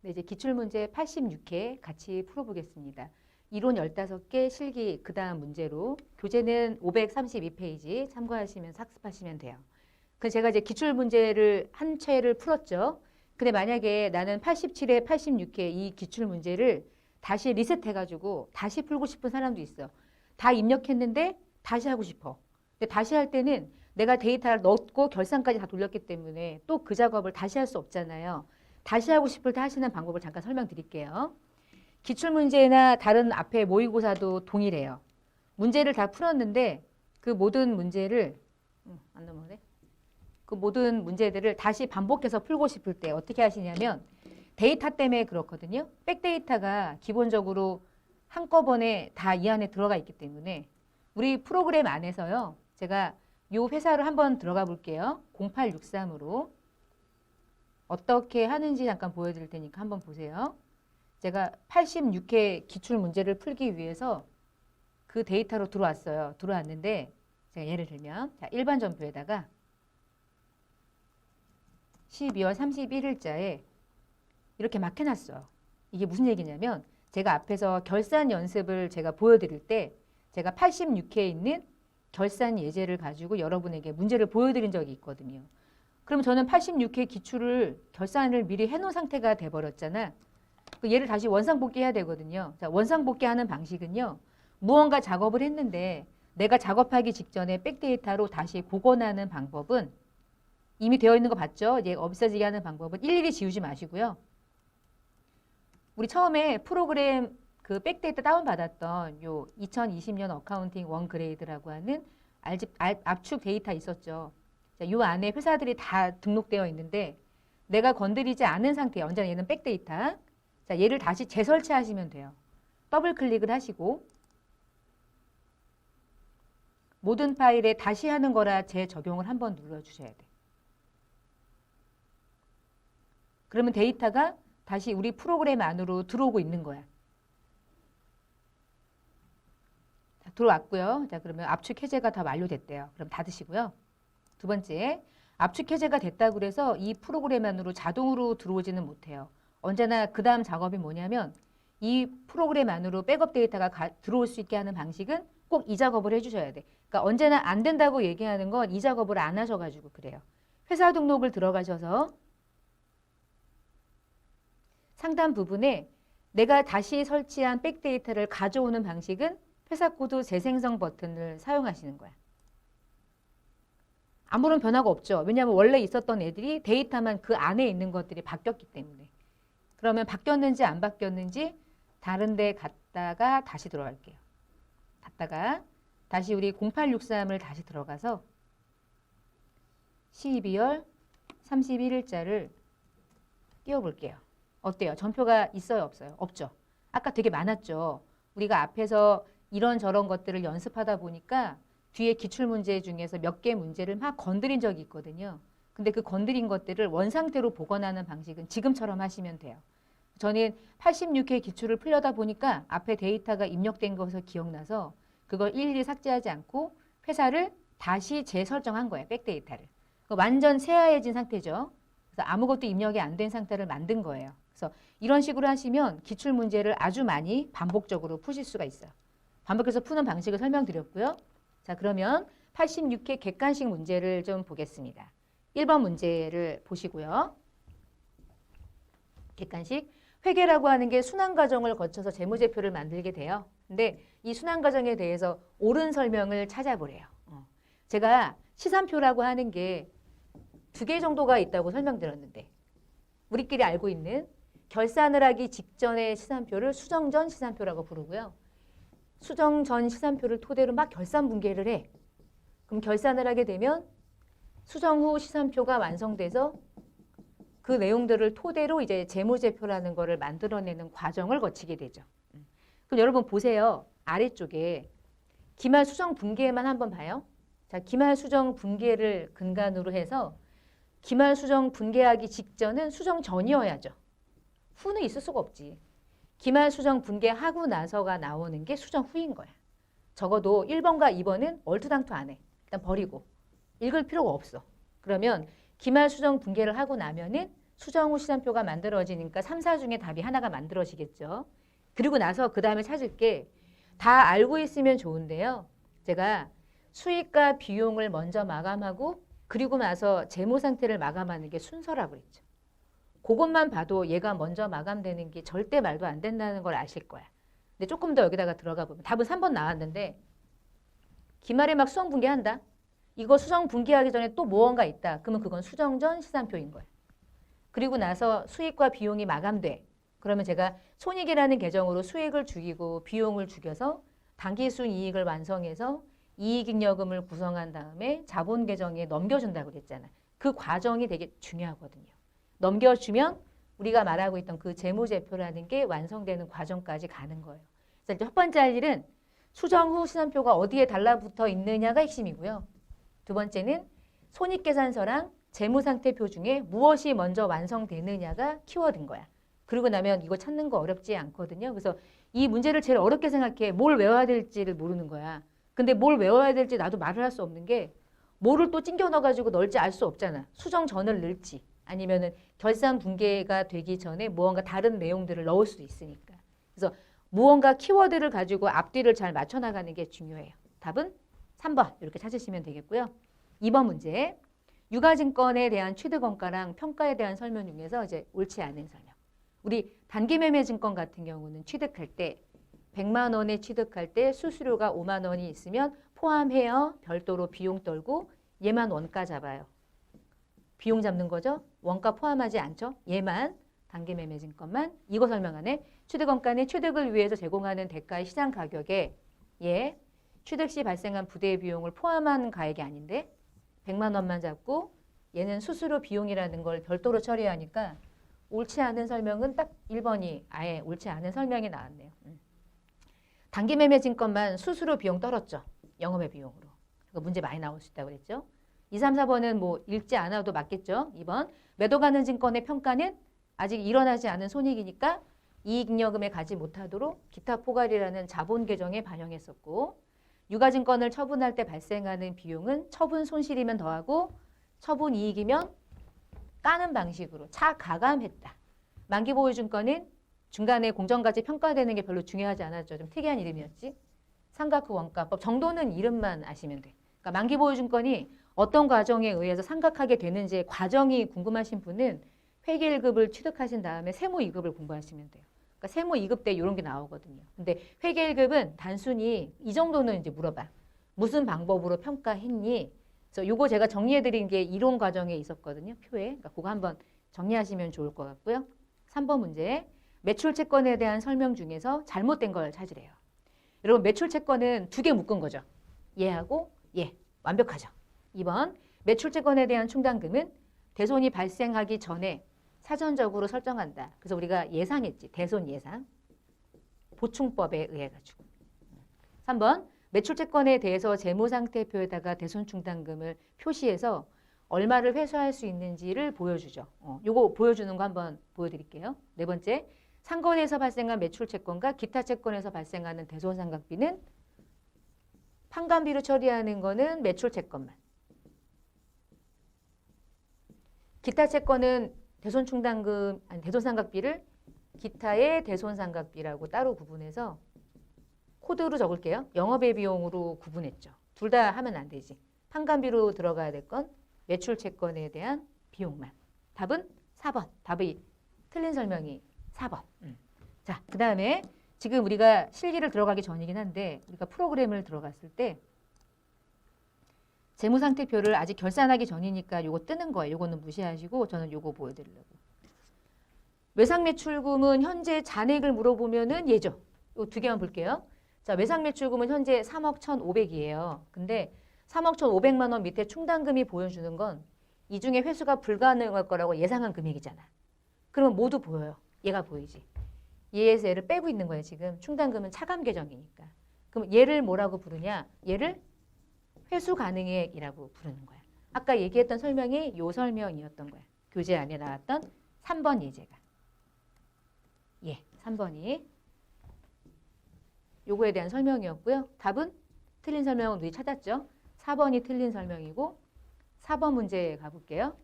네, 이제 기출문제 86회 같이 풀어보겠습니다. 이론 15개, 실기 그 다음 문제로 교재는 532페이지 참고하시면서 학습하시면 돼요. 그 제가 이제 기출문제를 한 채를 풀었죠. 근데 만약에 나는 87회, 86회 이 기출문제를 다시 리셋해가지고 다시 풀고 싶은 사람도 있어. 다 입력했는데 다시 하고 싶어. 근데 다시 할 때는 내가 데이터를 넣고 결산까지 다 돌렸기 때문에 또 그 작업을 다시 할 수 없잖아요. 다시 하고 싶을 때 하시는 방법을 잠깐 설명드릴게요. 기출문제나 다른 앞에 모의고사도 동일해요. 문제를 다 풀었는데 그 모든 문제를 안 넘어가네. 그 모든 문제들을 다시 반복해서 풀고 싶을 때 어떻게 하시냐면 데이터 때문에 그렇거든요. 백데이터가 기본적으로 한꺼번에 다 이 안에 들어가 있기 때문에 우리 프로그램 안에서요. 제가 이 회사로 한번 들어가 볼게요. 0863으로. 어떻게 하는지 잠깐 보여드릴 테니까 한번 보세요. 제가 86회 기출문제를 풀기 위해서 그 데이터로 들어왔어요. 들어왔는데 제가 예를 들면 자, 일반 전표에다가 12월 31일자에 이렇게 막 해놨어요. 이게 무슨 얘기냐면 제가 앞에서 결산 연습을 제가 보여드릴 때 제가 86회에 있는 결산 예제를 가지고 여러분에게 문제를 보여드린 적이 있거든요. 그럼 저는 86회 기출을 결산을 미리 해놓은 상태가 돼버렸잖아. 그 얘를 다시 원상복귀해야 되거든요. 자, 원상복귀하는 방식은요. 무언가 작업을 했는데 내가 작업하기 직전에 백데이터로 다시 복원하는 방법은 이미 되어 있는 거 봤죠? 얘 없어지게 하는 방법은 일일이 지우지 마시고요. 우리 처음에 프로그램 그 백데이터 다운받았던 요 2020년 어카운팅 원 그레이드라고 하는 압축 데이터 있었죠. 자, 이 안에 회사들이 다 등록되어 있는데 내가 건드리지 않은 상태에 언제나 얘는 백데이터. 자, 얘를 다시 재설치하시면 돼요. 더블 클릭을 하시고 모든 파일에 다시 하는 거라 재적용을 한번 눌러주셔야 돼. 그러면 데이터가 다시 우리 프로그램 안으로 들어오고 있는 거야. 자, 들어왔고요. 자, 그러면 압축 해제가 다 완료됐대요. 그럼 닫으시고요. 두 번째, 압축 해제가 됐다고 그래서 이 프로그램 안으로 자동으로 들어오지는 못해요. 언제나 그 다음 작업이 뭐냐면 이 프로그램 안으로 백업 데이터가 들어올 수 있게 하는 방식은 꼭 이 작업을 해주셔야 돼. 그러니까 언제나 안 된다고 얘기하는 건 이 작업을 안 하셔가지고 그래요. 회사 등록을 들어가셔서 상단 부분에 내가 다시 설치한 백데이터를 가져오는 방식은 회사 코드 재생성 버튼을 사용하시는 거야. 아무런 변화가 없죠. 왜냐하면 원래 있었던 애들이 데이터만 그 안에 있는 것들이 바뀌었기 때문에. 그러면 바뀌었는지 안 바뀌었는지 다른 데 갔다가 다시 들어갈게요. 갔다가 다시 우리 0863을 다시 들어가서 12월 31일자를 띄워볼게요. 어때요? 전표가 있어요? 없어요? 없죠. 아까 되게 많았죠. 우리가 앞에서 이런저런 것들을 연습하다 보니까 뒤에 기출문제 중에서 몇 개 문제를 막 건드린 적이 있거든요. 근데 그 건드린 것들을 원상태로 복원하는 방식은 지금처럼 하시면 돼요. 저는 86회 기출을 풀려다 보니까 앞에 데이터가 입력된 것을 기억나서 그걸 일일이 삭제하지 않고 회사를 다시 재설정한 거예요. 백데이터를. 완전 새하얘진 상태죠. 그래서 아무것도 입력이 안 된 상태를 만든 거예요. 그래서 이런 식으로 하시면 기출문제를 아주 많이 반복적으로 푸실 수가 있어요. 반복해서 푸는 방식을 설명드렸고요. 자, 그러면 86회 객관식 문제를 좀 보겠습니다. 1번 문제를 보시고요. 객관식. 회계라고 하는 게 순환 과정을 거쳐서 재무제표를 만들게 돼요. 근데 이 순환 과정에 대해서 옳은 설명을 찾아보래요. 제가 시산표라고 하는 게 2개 정도가 있다고 설명드렸는데 우리끼리 알고 있는 결산을 하기 직전의 시산표를 수정 전 시산표라고 부르고요. 수정 전 시산표를 토대로 막 결산 분계를 해. 그럼 결산을 하게 되면 수정 후 시산표가 완성돼서 그 내용들을 토대로 이제 재무제표라는 거를 만들어내는 과정을 거치게 되죠. 그럼 여러분 보세요. 아래쪽에 기말 수정 분계만 한번 봐요. 자, 기말 수정 분계를 근간으로 해서 기말 수정 분계하기 직전은 수정 전이어야죠. 후는 있을 수가 없지. 기말 수정 분계하고 나서가 나오는 게 수정 후인 거야. 적어도 1번과 2번은 얼토당토 안 해. 일단 버리고. 읽을 필요가 없어. 그러면 기말 수정 분계를 하고 나면은 수정 후 시산표가 만들어지니까 3, 4 중에 답이 하나가 만들어지겠죠. 그리고 나서 그 다음에 찾을 게 다 알고 있으면 좋은데요. 제가 수익과 비용을 먼저 마감하고 그리고 나서 재무 상태를 마감하는 게 순서라고 그랬죠. 그것만 봐도 얘가 먼저 마감되는 게 절대 말도 안 된다는 걸 아실 거야. 근데 조금 더 여기다가 들어가 보면 답은 3번 나왔는데 기말에 막 수정 분기한다. 이거 수정 분기하기 전에 또 무언가 있다. 그러면 그건 수정 전 시산표인 거예요. 그리고 나서 수익과 비용이 마감돼. 그러면 제가 손익이라는 계정으로 수익을 죽이고 비용을 죽여서 당기순이익을 완성해서 이익잉여금을 구성한 다음에 자본 계정에 넘겨준다고 그랬잖아. 그 과정이 되게 중요하거든요. 넘겨주면 우리가 말하고 있던 그 재무제표라는 게 완성되는 과정까지 가는 거예요. 그래서 첫 번째 할 일은 수정 후 시산표가 어디에 달라붙어 있느냐가 핵심이고요. 두 번째는 손익계산서랑 재무상태표 중에 무엇이 먼저 완성되느냐가 키워드인 거야. 그리고 나면 이거 찾는 거 어렵지 않거든요. 그래서 이 문제를 제일 어렵게 생각해. 뭘 외워야 될지를 모르는 거야. 근데 뭘 외워야 될지 나도 말을 할 수 없는 게 뭐를 또 찡겨 넣어가지고 넣을지 알 수 없잖아. 수정 전을 넣을지 아니면은 결산 분계가 되기 전에 무언가 다른 내용들을 넣을 수 있으니까. 그래서 무언가 키워드를 가지고 앞뒤를 잘 맞춰 나가는 게 중요해요. 답은 3번 이렇게 찾으시면 되겠고요. 2번 문제. 유가증권에 대한 취득원가랑 평가에 대한 설명 중에서 이제 옳지 않은 설명. 우리 단기매매증권 같은 경우는 취득할 때 100만 원에 취득할 때 수수료가 5만 원이 있으면 포함해요. 별도로 비용 떨고 얘만 원가 잡아요. 비용 잡는 거죠. 원가 포함하지 않죠. 얘만 단기매매증권만 이거 설명하네. 취득원가는 취득을 위해서 제공하는 대가의 시장 가격에 얘 취득 시 발생한 부대 비용을 포함한 가액이 아닌데 100만 원만 잡고 얘는 수수료 비용이라는 걸 별도로 처리하니까 옳지 않은 설명은 딱 1번이 아예 옳지 않은 설명이 나왔네요. 단기매매증권만 수수료 비용 떨었죠. 영업의 비용으로. 그러니까 문제 많이 나올 수 있다고 그랬죠. 2, 3, 4번은 뭐 읽지 않아도 맞겠죠. 2번 매도 가는 증권의 평가는 아직 일어나지 않은 손익이니까 이익잉여금에 가지 못하도록 기타 포괄이라는 자본 계정에 반영했었고 유가증권을 처분할 때 발생하는 비용은 처분 손실이면 더하고 처분 이익이면 까는 방식으로 차가감했다. 만기보유증권은 중간에 공정가치 평가되는 게 별로 중요하지 않았죠. 좀 특이한 이름이었지. 삼각 후 원가법 정도는 이름만 아시면 돼. 그러니까 만기보유증권이 어떤 과정에 의해서 삼각하게 되는지 과정이 궁금하신 분은 회계 1급을 취득하신 다음에 세무 2급을 공부하시면 돼요. 그러니까 세무 2급 때 이런 게 나오거든요. 근데 회계 1급은 단순히 이 정도는 이제 물어봐. 무슨 방법으로 평가했니? 그래서 요거 제가 정리해드린 게 이론 과정에 있었거든요. 표에. 그러니까 그거 한번 정리하시면 좋을 것 같고요. 3번 문제. 매출 채권에 대한 설명 중에서 잘못된 걸 찾으래요. 여러분 매출 채권은 두 개 묶은 거죠. 얘하고 얘. 완벽하죠. 2번. 매출 채권에 대한 충당금은 대손이 발생하기 전에 사전적으로 설정한다. 그래서 우리가 예상했지. 대손 예상. 보충법에 의해 가지고. 3번. 매출채권에 대해서 재무상태표에다가 대손충당금을 표시해서 얼마를 회수할 수 있는지를 보여주죠. 요거 보여주는 거 한번 보여드릴게요. 네 번째, 상권에서 발생한 매출채권과 기타 채권에서 발생하는 대손상각비는 판관비로 처리하는 거는 매출채권만. 기타 채권은 대손충당금, 아니 대손상각비를 기타의 대손상각비라고 따로 구분해서 코드로 적을게요. 영업의 비용으로 구분했죠. 둘 다 하면 안 되지. 판관비로 들어가야 될 건 매출채권에 대한 비용만. 답은 4번. 답이 틀린 설명이 4번. 자, 그 다음에 지금 우리가 실기를 들어가기 전이긴 한데 우리가 프로그램을 들어갔을 때 재무상태표를 아직 결산하기 전이니까 요거 뜨는 거예요. 요거는 무시하시고 저는 요거 보여드리려고. 외상매출금은 현재 잔액을 물어보면은 얘죠. 요 두 개만 볼게요. 자, 외상매출금은 현재 3억 1,500이에요. 근데 3억 1,500만 원 밑에 충당금이 보여주는 건 이 중에 회수가 불가능할 거라고 예상한 금액이잖아. 그러면 모두 보여요. 얘가 보이지. 얘에서 얘를 빼고 있는 거예요. 지금 충당금은 차감 계정이니까. 그럼 얘를 뭐라고 부르냐? 얘를 회수 가능액이라고 부르는 거야. 아까 얘기했던 설명이 요 설명이었던 거야. 교재 안에 나왔던 3번 예제가. 예, 3번이 요거에 대한 설명이었고요. 답은 틀린 설명은 우리 찾았죠. 4번이 틀린 설명이고 4번 문제 가볼게요.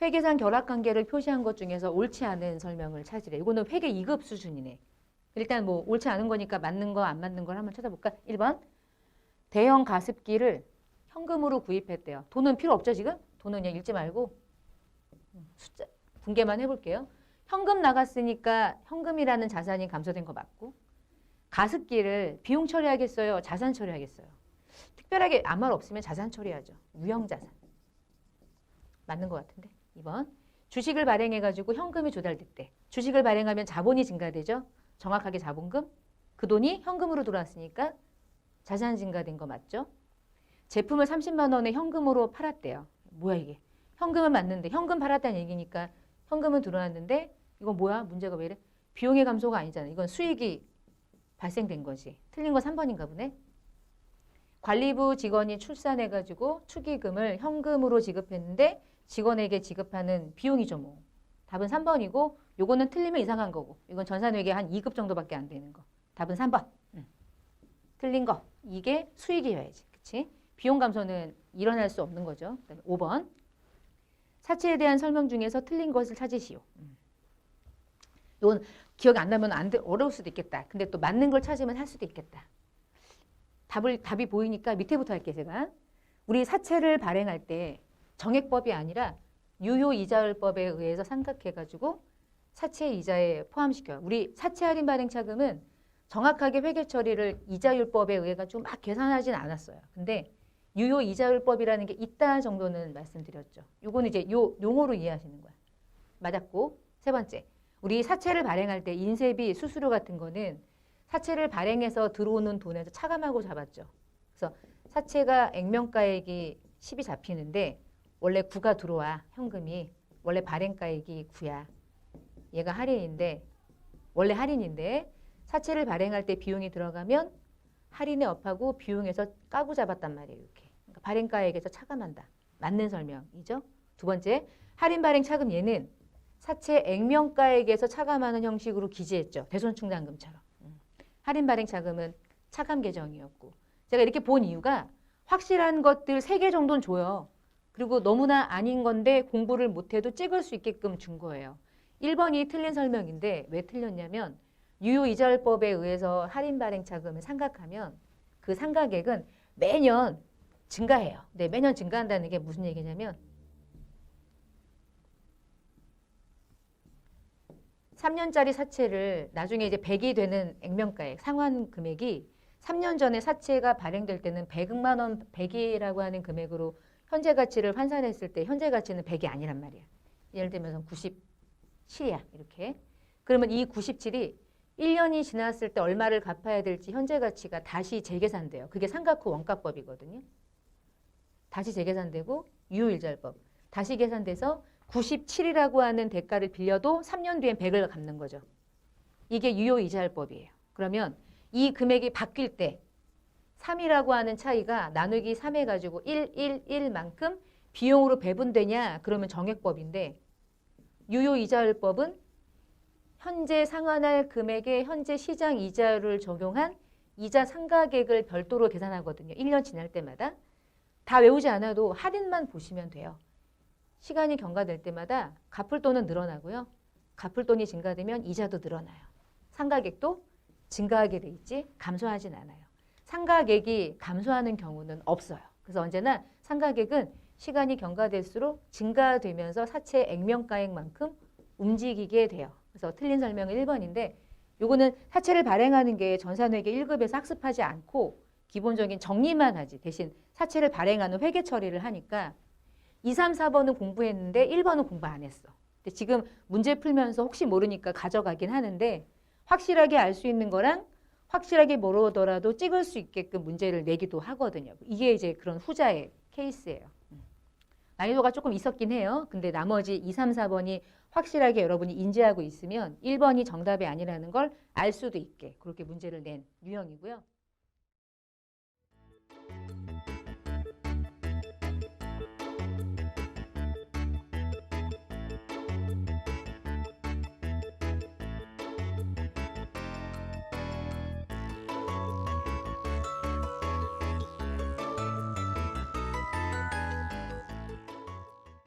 회계상 결합관계를 표시한 것 중에서 옳지 않은 설명을 찾으래. 이거는 회계 2급 수준이네. 일단 뭐 옳지 않은 거니까 맞는 거 안 맞는 걸 한번 찾아볼까? 1번. 대형 가습기를 현금으로 구입했대요. 돈은 필요 없죠 지금? 돈은 그냥 읽지 말고 숫자 분개만 해볼게요. 현금 나갔으니까 현금이라는 자산이 감소된 거 맞고, 가습기를 비용 처리하겠어요? 자산 처리하겠어요? 특별하게 아무 말 없으면 자산 처리하죠. 유형자산. 맞는 것 같은데. 2번. 주식을 발행해가지고 현금이 조달됐대. 주식을 발행하면 자본이 증가되죠. 정확하게 자본금. 그 돈이 현금으로 들어왔으니까 자산 증가된 거 맞죠? 제품을 30만 원에 현금으로 팔았대요. 뭐야 이게. 현금은 맞는데 현금 팔았다는 얘기니까 현금은 들어왔는데 이건 뭐야? 문제가 왜 이래? 비용의 감소가 아니잖아. 이건 수익이 발생된 거지. 틀린 거 3번인가 보네. 관리부 직원이 출산해가지고 축의금을 현금으로 지급했는데 직원에게 지급하는 비용이죠 뭐. 답은 3번이고 요거는 틀리면 이상한 거고 이건 전산회계 한 2급 정도밖에 안 되는 거. 답은 3번. 틀린 거. 이게 수익이어야지. 그치? 비용 감소는 일어날 수 없는 거죠. 그다음에 5번. 사채에 대한 설명 중에서 틀린 것을 찾으시오. 이건 기억이 안 나면 어려울 수도 있겠다. 근데 또 맞는 걸 찾으면 할 수도 있겠다. 답이 보이니까 밑에부터 할게요, 제가. 우리 사채를 발행할 때 정액법이 아니라 유효이자율법에 의해서 삼각해가지고 사채 이자에 포함시켜요. 우리 사채 할인 발행 차금은 정확하게 회계 처리를 이자율법에 의해 가지고 막 계산하진 않았어요. 근데 유효이자율법이라는 게 있다 정도는 말씀드렸죠. 요거는 이제 요 용어로 이해하시는 거야. 맞았고, 세 번째. 우리 사채를 발행할 때 인쇄비, 수수료 같은 거는 사채를 발행해서 들어오는 돈에서 차감하고 잡았죠. 그래서 사채가 액면가액이 10이 잡히는데 원래 9가 들어와, 현금이. 원래 발행가액이 9야. 얘가 할인인데, 원래 할인인데 사채를 발행할 때 비용이 들어가면 할인에 업하고 비용에서 까고 잡았단 말이에요. 이렇게. 그러니까 발행가액에서 차감한다. 맞는 설명이죠. 두 번째, 할인 발행 차금 얘는 사채 액면가액에서 차감하는 형식으로 기재했죠. 대손충당금처럼. 할인 발행 차금은 차감 계정이었고, 제가 이렇게 본 이유가 확실한 것들 3개 정도는 줘요. 그리고 너무나 아닌 건데 공부를 못해도 찍을 수 있게끔 준 거예요. 1번이 틀린 설명인데 왜 틀렸냐면 유효이자율법에 의해서 할인 발행 차금을 상각하면 그 상각액은 매년 증가해요. 네, 매년 증가한다는 게 무슨 얘기냐면 3년짜리 사채를 나중에 이제 100이 되는 액면가액, 상환 금액이 3년 전에 사채가 발행될 때는 100만 원, 100이라고 하는 금액으로 현재 가치를 환산했을 때 현재 가치는 100이 아니란 말이야. 예를 들면 97이야. 이렇게. 그러면 이 97이 1년이 지났을 때 얼마를 갚아야 될지 현재 가치가 다시 재계산돼요. 그게 상각 후 원가법이거든요. 다시 재계산되고 유효이자율법. 다시 계산돼서 97이라고 하는 대가를 빌려도 3년 뒤엔 100을 갚는 거죠. 이게 유효이자율법이에요. 그러면 이 금액이 바뀔 때 3이라고 하는 차이가 나누기 3 해가지고 1만큼 비용으로 배분되냐? 그러면 정액법인데 유효이자율법은 현재 상환할 금액에 현재 시장 이자율을 적용한 이자 상각액을 별도로 계산하거든요. 1년 지날 때마다. 다 외우지 않아도 할인만 보시면 돼요. 시간이 경과될 때마다 갚을 돈은 늘어나고요. 갚을 돈이 증가되면 이자도 늘어나요. 상각액도 증가하게 돼 있지 감소하진 않아요. 상각액이 감소하는 경우는 없어요. 그래서 언제나 상각액은 시간이 경과될수록 증가되면서 사채 액면가액만큼 움직이게 돼요. 그래서 틀린 설명은 1번인데 요거는 사채를 발행하는 게 전산회계 1급에서 학습하지 않고 기본적인 정리만 하지. 대신 사채를 발행하는 회계 처리를 하니까 2, 3, 4번은 공부했는데 1번은 공부 안 했어. 근데 지금 문제 풀면서 혹시 모르니까 가져가긴 하는데 확실하게 알 수 있는 거랑 확실하게 모르더라도 찍을 수 있게끔 문제를 내기도 하거든요. 이게 이제 그런 후자의 케이스예요. 난이도가 조금 있었긴 해요. 근데 나머지 2, 3, 4번이 확실하게 여러분이 인지하고 있으면 1번이 정답이 아니라는 걸 알 수도 있게 그렇게 문제를 낸 유형이고요.